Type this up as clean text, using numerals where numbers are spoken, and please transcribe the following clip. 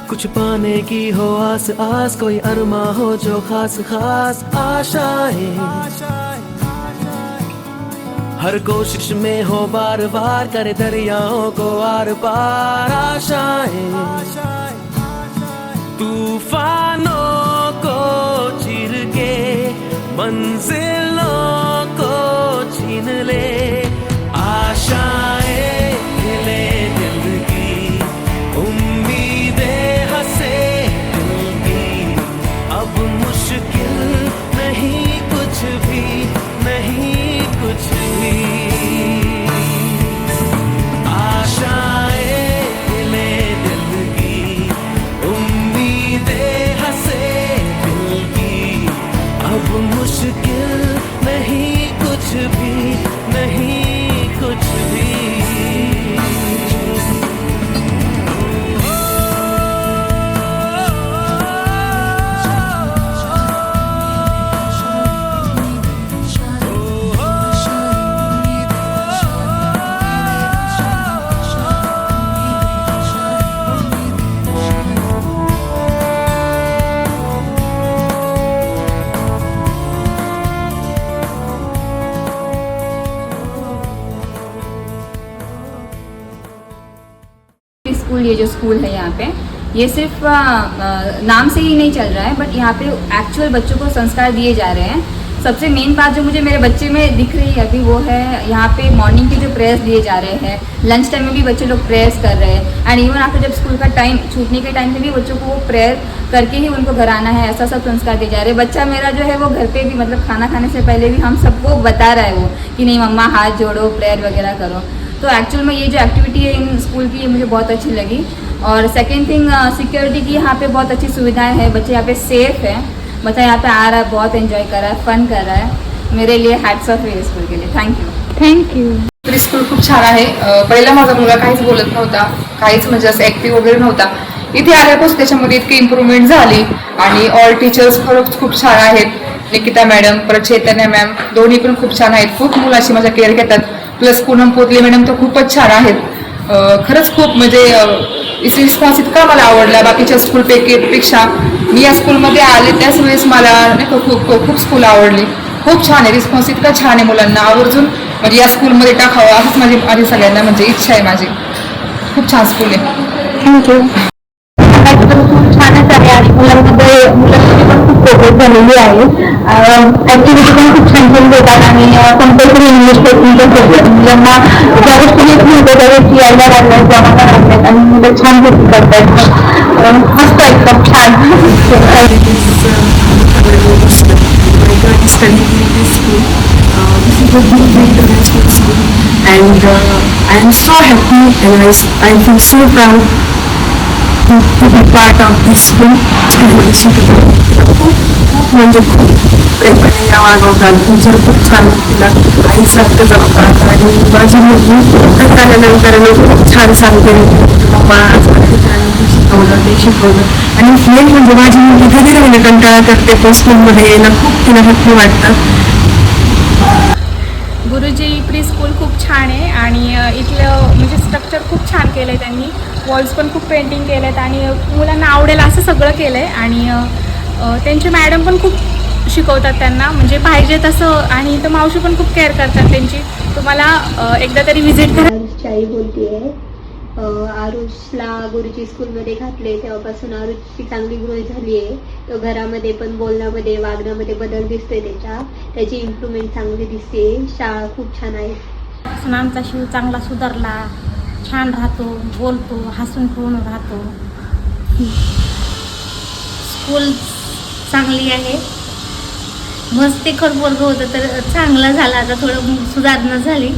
कुछ पाने की हो आस आस, कोई अरमा हो जो खास खास आशाएं, हर कोशिश में हो बार बार करे दरियाओं को आर पार आशाएं, तूफानों को चीर के मंजिलों को छीन ले, आशाएं खिले दिल की, उम्मीदें हंसे दिल की, अब मुश्किल नहीं कुछ भी, नहीं कुछ भी, आशाएं खिले दिल की, उम्मीदें हंसे दिल की, अब मुश्किल नहीं कुछ भी, नहीं कुछ भी। स्कूल, ये जो स्कूल है यहाँ पे, ये सिर्फ नाम से ही नहीं चल रहा है, बट यहाँ पे एक्चुअल बच्चों को संस्कार दिए जा रहे हैं। सबसे मेन बात जो मुझे मेरे बच्चे में दिख रही है अभी वो है यहाँ पे मॉर्निंग के जो प्रेयर्स दिए जा रहे हैं, लंच टाइम में भी बच्चे लोग प्रेयर्स कर रहे हैं, एंड इवन आफ्टर जब स्कूल का टाइम छूटने के टाइम पे भी बच्चों को वो प्रेयर करके ही उनको घर आना है, ऐसा सब संस्कार दिए जा रहे हैं। बच्चा मेरा जो है वो घर पे भी, मतलब खाना खाने से पहले भी हम सबको बता रहा है वो कि नहीं मम्मा हाथ जोड़ो, प्रेयर वगैरह करो। तो एक्चुअल में ये जो एक्टिविटी है इन स्कूल की, ये मुझे बहुत अच्छी लगी। और सेकेंड थिंग, सिक्योरिटी की यहाँ पे बहुत अच्छी सुविधाएं हैं, बच्चे यहाँ पे सेफ है, बच्चा यहाँ पे आ रहा है, बहुत एंजॉय कर रहा है, फन कर रहा है। मेरे लिए हॅट्स ऑफ आहे स्कूल के लिए, थँक्यू। स्कूल खूप छान आहे। पहिला माझा मुलगा काहीच बोलत नव्हता, काहीच म्हणजे असं ऍक्टिव्ह वगैरे नव्हता। इथे आल्यापासून त्याच्यामध्ये इतकी इम्प्रूव्हमेंट झाली आणि ऑल टीचर्स खरंच खूप छान आहेत। निकिता मॅडम परत चैतन्य मॅम दोन्ही पण खूप छान आहेत, खूप मुलाची माझ्या केअर घेतात। प्लस पूनम पोतले मॅडम तर खूपच छान आहेत, खरंच खूप म्हणजे रिस्पॉन्स इतका मला आवडला बाकीच्या स्कूलपेक्षा। मी या स्कूलमध्ये आले त्याच वेळेस मला नाही का खूप स्कूल आवडली, खूप छान आहे, रिस्पॉन्स इतका छान आहे, मुलांना आवर्जून म्हणजे या स्कूलमध्ये टाकावं असंच माझी सगळ्यांना म्हणजे इच्छा आहे माझी। खूप छान स्कूल आहे। थँक्यू। खूप छानच आहे आणि मुलांमध्ये पण खूप प्रोग्रेस झालेली आहे। ऍक्टिव्हिटी पण खूप छान छान देतात आणि कंपल्सरी इंग्लिश मुलांना ज्या गोष्टी येत नव्हत्या त्या गोष्टी यायला लागल्यात, जमायला लागल्यात आणि मुलं छान गोष्टी करतात, मस्त एकदम छान। And I am so happy and I feel so proud to be part of this school. म्हणजे खूप प्रेमाने या वागवतात, टीचर खूप छान तिला आईसारखं जपतात आणि माझी मुलगी आल्यानंतर खूप छान सांगते मम्मा शिकवलं ते शिकवलं। आणि मेन म्हणजे माझी मुलगी घरी राहिलं कंटाळा करते, पण स्कूलमध्ये यायला खूप तिला हॅपी वाटतं। गुरुजी प्री स्कूल खूप छान आहे आणि इथलं म्हणजे स्ट्रक्चर खूप छान केलं आहे त्यांनी, वॉल्स पण खूप पेंटिंग केले आहेत आणि मुलांना आवडेल असं सगळं केलं आहे। आणि त्यांचे मॅडम पण खूप शिकवतात त्यांना, म्हणजे पाहिजे तसं, आणि इथं मावशी पण खूप केअर करतात त्यांची। तुम्हाला एकदा तरी व्हिजिट करा। आई बोलतेय, आरुषला गुरुजी स्कूलमध्ये घातले तेव्हापासून आरुषची चांगली ग्रोथ झाली आहे। तो घरामध्ये पण, बोलण्यामध्ये, वागण्यामध्ये बदल दिसतोय, त्याची इम्प्रूव्हमेंट चांगली दिसते। शाळा खूप छान आहे। आमचा शिव चांगला सुधारला, छान राहतो, बोलतो, हसून खेळून राहतो। स्कूल चांगली आहे, मस्ती खरं वर्ग होतं तर चांगलं झालं, आता थोडं सुधारणा झाली।